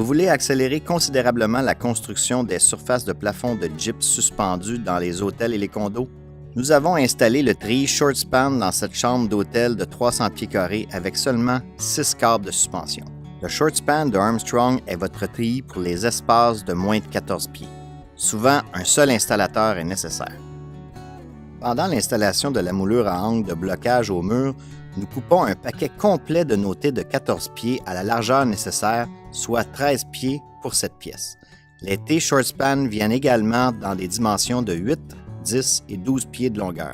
Vous voulez accélérer considérablement la construction des surfaces de plafond de gypse suspendus dans les hôtels et les condos? Nous avons installé le treillis ShortSpan dans cette chambre d'hôtel de 300 pieds carrés avec seulement 6 câbles de suspension. Le ShortSpan de Armstrong est votre treillis pour les espaces de moins de 14 pieds. Souvent, un seul installateur est nécessaire. Pendant l'installation de la moulure à angle de blocage au mur, nous coupons un paquet complet de nos tés de 14 pieds à la largeur nécessaire, soit 13 pieds pour cette pièce. Les tés ShortSpan viennent également dans des dimensions de 8, 10 et 12 pieds de longueur.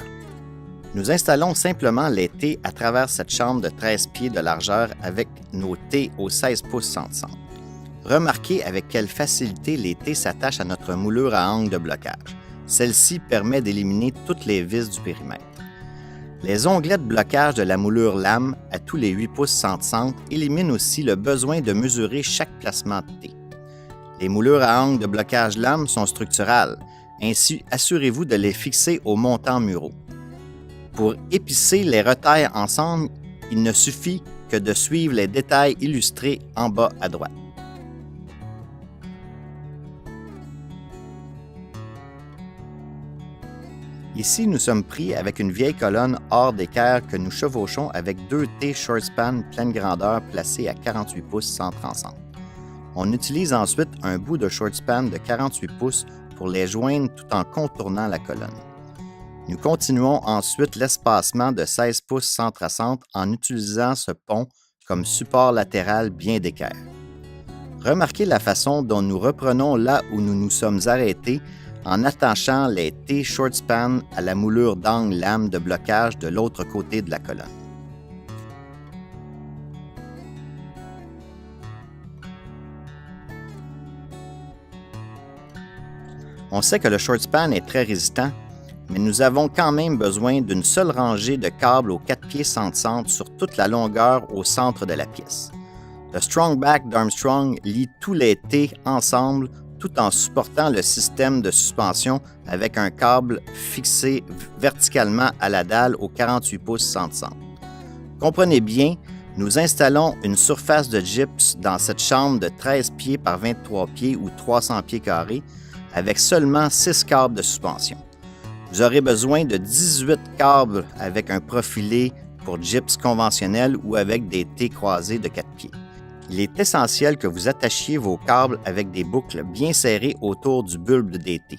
Nous installons simplement les tés à travers cette chambre de 13 pieds de largeur avec nos tés aux 16 pouces sans centre. Remarquez avec quelle facilité les tés s'attachent à notre moulure à angle de blocage. Celle-ci permet d'éliminer toutes les vis du périmètre. Les onglets de blocage de la moulure lame à tous les 8 pouces sans centre éliminent aussi le besoin de mesurer chaque placement de T. Les moulures à angle de blocage lame sont structurales, ainsi assurez-vous de les fixer au montant muraux. Pour épicer les retailles ensemble, il ne suffit que de suivre les détails illustrés en bas à droite. Ici, nous sommes pris avec une vieille colonne hors d'équerre que nous chevauchons avec 2 tés ShortSpan pleine grandeur placés à 48 pouces centre en centre. On utilise ensuite un bout de ShortSpan de 48 pouces pour les joindre tout en contournant la colonne. Nous continuons ensuite l'espacement de 16 pouces centre à centre en utilisant ce pont comme support latéral bien d'équerre. Remarquez la façon dont nous reprenons là où nous nous sommes arrêtés en attachant les tés ShortSpan à la moulure d'angle lame de blocage de l'autre côté de la colonne. On sait que le ShortSpan est très résistant, mais nous avons quand même besoin d'une seule rangée de câbles aux 4 pieds sans centre sur toute la longueur au centre de la pièce. Le Strongback d'Armstrong lie tous les tés ensemble tout en supportant le système de suspension avec un câble fixé verticalement à la dalle aux 48 pouces sans centre. Comprenez bien, nous installons une surface de gypse dans cette chambre de 13 pieds par 23 pieds ou 300 pieds carrés avec seulement 6 câbles de suspension. Vous aurez besoin de 18 câbles avec un profilé pour gypse conventionnel ou avec des tés croisés de 4 pieds. Il est essentiel que vous attachiez vos câbles avec des boucles bien serrées autour du bulbe des tés,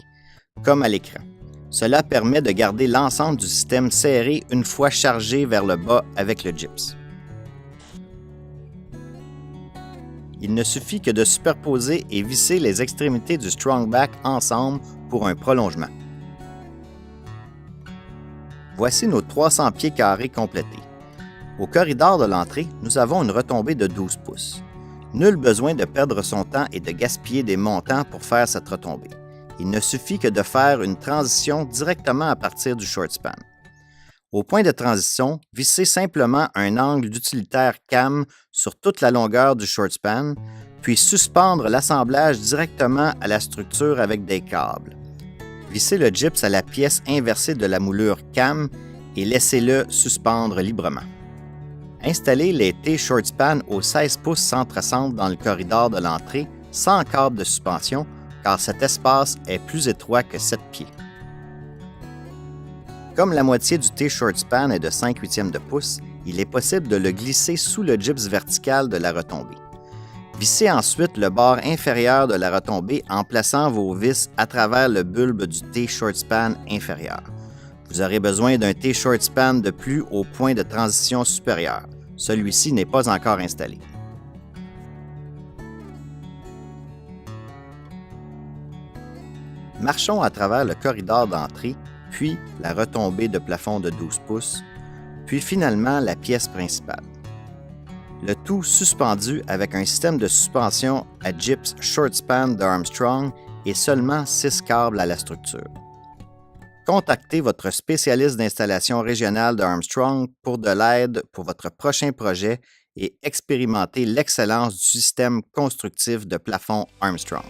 comme à l'écran. Cela permet de garder l'ensemble du système serré une fois chargé vers le bas avec le gypse. Il ne suffit que de superposer et visser les extrémités du Strongback ensemble pour un prolongement. Voici nos 300 pieds carrés complétés. Au corridor de l'entrée, nous avons une retombée de 12 pouces. Nul besoin de perdre son temps et de gaspiller des montants pour faire cette retombée. Il ne suffit que de faire une transition directement à partir du ShortSpan. Au point de transition, vissez simplement un angle d'utilitaire cam sur toute la longueur du ShortSpan, puis suspendre l'assemblage directement à la structure avec des câbles. Vissez le gypse à la pièce inversée de la moulure cam et laissez-le suspendre librement. Installez les tés ShortSpan aux 16 pouces centre à centre dans le corridor de l'entrée sans câble de suspension car cet espace est plus étroit que 7 pieds. Comme la moitié du tés ShortSpan est de 5/8 de pouce, il est possible de le glisser sous le gypse vertical de la retombée. Vissez ensuite le bord inférieur de la retombée en plaçant vos vis à travers le bulbe du tés ShortSpan inférieur. Vous aurez besoin d'un tés ShortSpan de plus au point de transition supérieur. Celui-ci n'est pas encore installé. Marchons à travers le corridor d'entrée, puis la retombée de plafond de 12 pouces, puis finalement la pièce principale. Le tout suspendu avec un système de suspension à gypse ShortSpan d'Armstrong et seulement 6 câbles à la structure. Contactez votre spécialiste d'installation régionale d'Armstrong pour de l'aide pour votre prochain projet et expérimentez l'excellence du système constructif de plafond Armstrong.